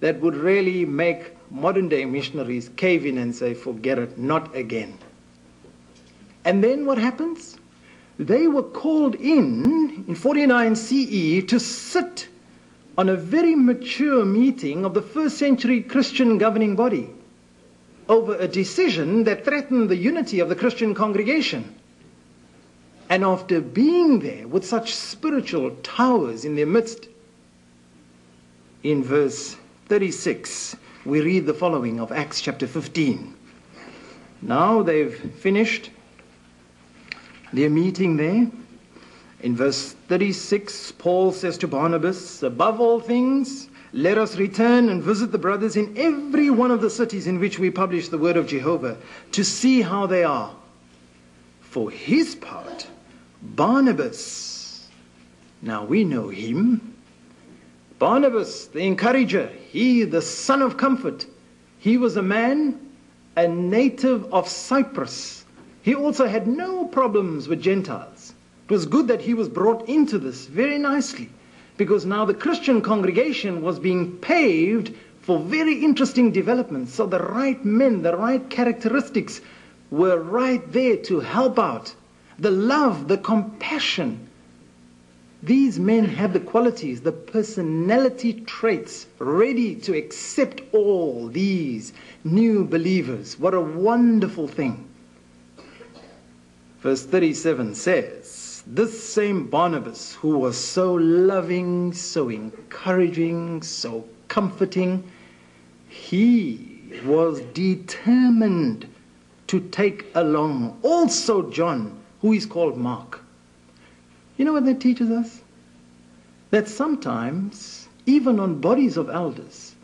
that would really make modern day missionaries cave in and say, forget it, not again. And then what happens? They were called in 49 CE to sit on a very mature meeting of the first century Christian governing body over a decision that threatened the unity of the Christian congregation. And after being there with such spiritual towers in their midst, in verse 36, we read the following of Acts chapter 15. Now they've finished their meeting there. In verse 36, Paul says to Barnabas, above all things, let us return and visit the brothers in every one of the cities in which we publish the word of Jehovah, to see how they are. For his part, Barnabas, now we know him, Barnabas, the encourager, he, the son of comfort, he was a man, a native of Cyprus. He also had no problems with Gentiles. It was good that he was brought into this very nicely, because now the Christian congregation was being paved for very interesting developments. So the right men, the right characteristics were right there to help out. The love, the compassion. These men had the qualities, the personality traits, ready to accept all these new believers. What a wonderful thing. Verse 37 says, this same Barnabas, who was so loving, so encouraging, so comforting, he was determined to take along also John, who is called Mark. You know what that teaches us? That sometimes, even on bodies of elders,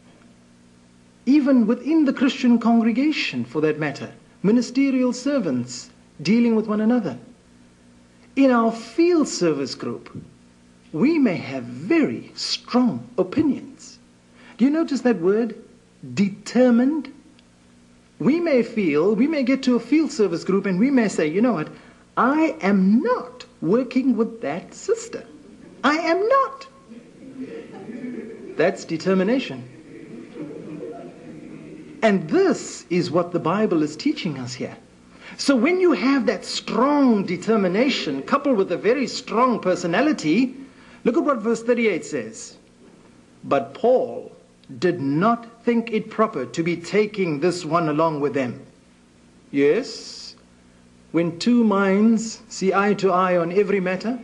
even within the Christian congregation for that matter, ministerial servants dealing with one another, in our field service group, we may have very strong opinions. Do you notice that word, determined? We may get to a field service group and we may say, you know what, I am not working with that sister. I am not. That's determination. And this is what the Bible is teaching us here. So when you have that strong determination coupled with a very strong personality, look at what verse 38 says. But Paul did not think it proper to be taking this one along with them. Yes, when two minds see eye to eye on every matter,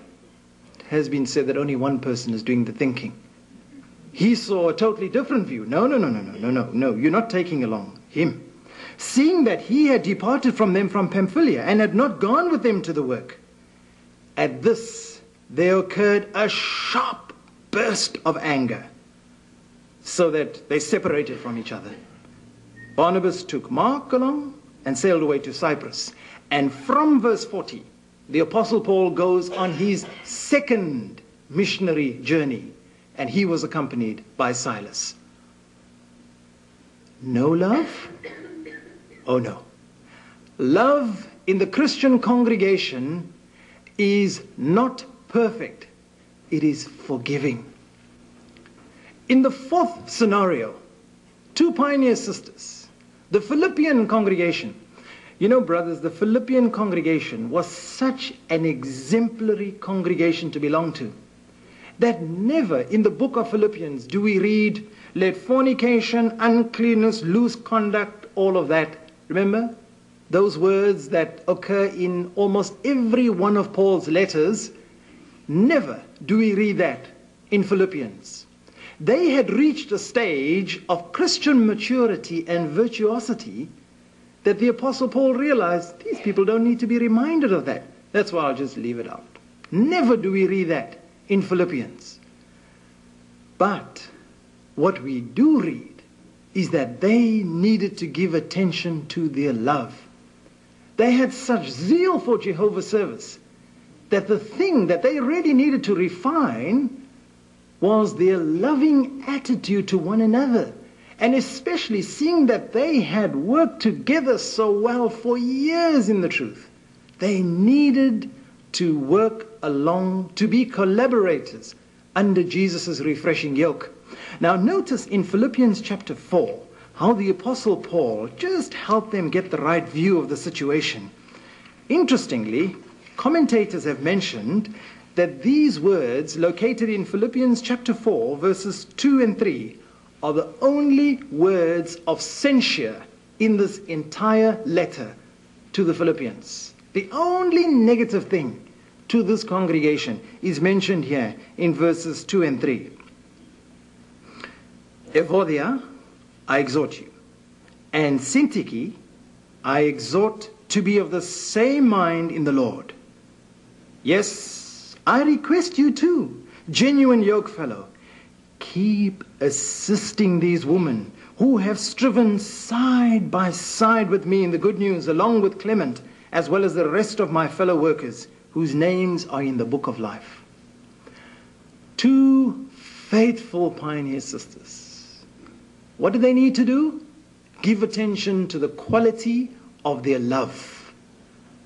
it has been said that only one person is doing the thinking. He saw a totally different view. No, you're not taking along him. Seeing that he had departed from them from Pamphylia and had not gone with them to the work. At this, there occurred a sharp burst of anger, so that they separated from each other. Barnabas took Mark along and sailed away to Cyprus. And from verse 40, the Apostle Paul goes on his second missionary journey, and he was accompanied by Silas. No love? Oh no. Love in the Christian congregation is not perfect. It is forgiving. In the fourth scenario, two pioneer sisters, the Philippian congregation. You know, brothers, the Philippian congregation was such an exemplary congregation to belong to, that never in the book of Philippians do we read, let fornication, uncleanness, loose conduct, all of that. Remember? Those words that occur in almost every one of Paul's letters. Never do we read that in Philippians. They had reached a stage of Christian maturity and virtuosity that the Apostle Paul realized these people don't need to be reminded of that. That's why I'll just leave it out. Never do we read that in Philippians. But what we do read is that they needed to give attention to their love. They had such zeal for Jehovah's service that the thing that they really needed to refine was their loving attitude to one another. And especially seeing that they had worked together so well for years in the truth. They needed to work along, to be collaborators under Jesus' refreshing yoke. Now notice in Philippians chapter 4, how the Apostle Paul just helped them get the right view of the situation. Interestingly, commentators have mentioned that these words located in Philippians chapter 4, verses 2 and 3, are the only words of censure in this entire letter to the Philippians. The only negative thing to this congregation is mentioned here in verses 2 and 3. Evodia, I exhort you, and Syntyche, I exhort to be of the same mind in the Lord. Yes, I request you too, genuine yokefellow, keep assisting these women who have striven side by side with me in the good news, along with Clement, as well as the rest of my fellow workers, whose names are in the book of life. Two faithful pioneer sisters. What do they need to do? Give attention to the quality of their love.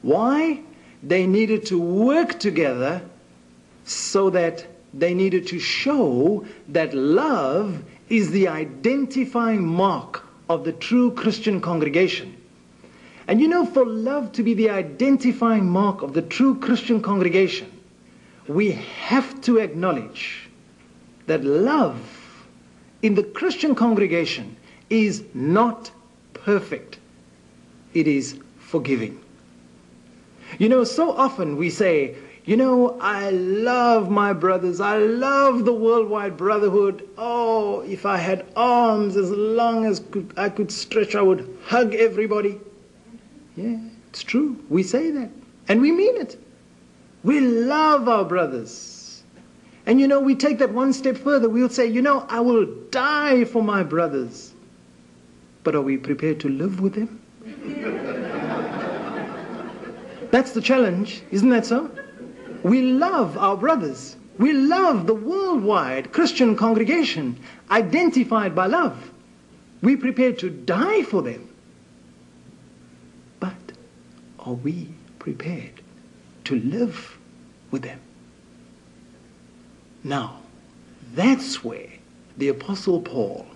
Why? They needed to work together so that they needed to show that love is the identifying mark of the true Christian congregation. And you know, for love to be the identifying mark of the true Christian congregation, we have to acknowledge that love in the Christian congregation is not perfect. It is forgiving. You know, so often we say, you know, I love my brothers. I love the worldwide brotherhood. Oh, if I had arms as long as I could stretch, I would hug everybody. Yeah, it's true. We say that. And we mean it. We love our brothers. And you know, we take that one step further. We'll say, you know, I will die for my brothers. But are we prepared to live with them? That's the challenge, isn't that so? We love our brothers. We love the worldwide Christian congregation, identified by love. We're prepared to die for them. But are we prepared to live with them? Now, that's where the Apostle Paul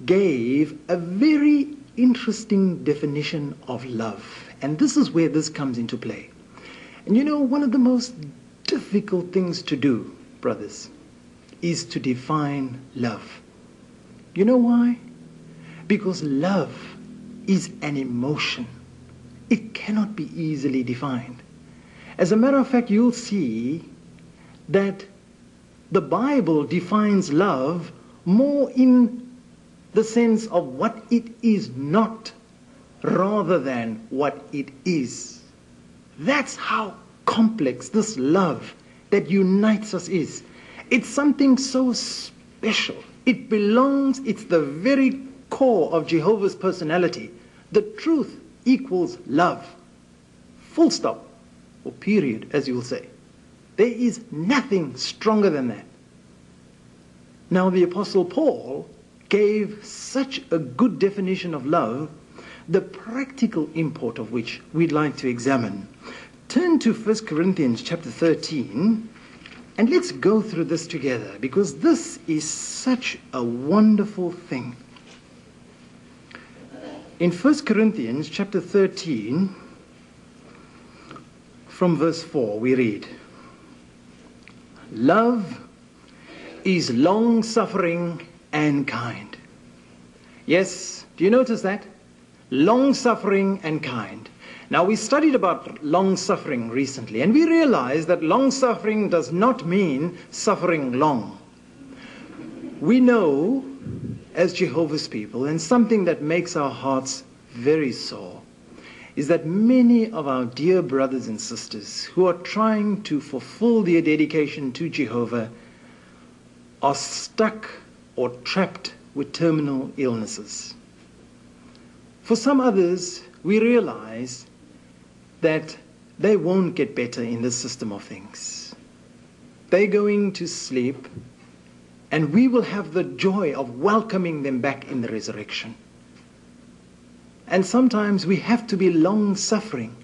gave a very interesting definition of love. And this is where this comes into play. And you know, one of the most difficult things to do, brothers, is to define love. You know why? Because love is an emotion. It cannot be easily defined. As a matter of fact, you'll see that the Bible defines love more in the sense of what it is not, rather than what it is. That's how complex this love that unites us is. It's something so special. It belongs, it's the very core of Jehovah's personality. The truth equals love. Full stop, or period, as you will say. There is nothing stronger than that. Now, the Apostle Paul gave such a good definition of love, the practical import of which we'd like to examine. Turn to 1 Corinthians chapter 13, and let's go through this together, because this is such a wonderful thing. In 1 Corinthians chapter 13, from verse 4, we read, "Love is long-suffering and kind." Yes, do you notice that? Long-suffering and kind. Now, we studied about long-suffering recently, and we realized that long-suffering does not mean suffering long. We know, as Jehovah's people, and something that makes our hearts very sore, is that many of our dear brothers and sisters who are trying to fulfill their dedication to Jehovah are stuck or trapped with terminal illnesses. For some others, we realize that they won't get better in this system of things. They're going to sleep, and we will have the joy of welcoming them back in the resurrection. And sometimes we have to be long-suffering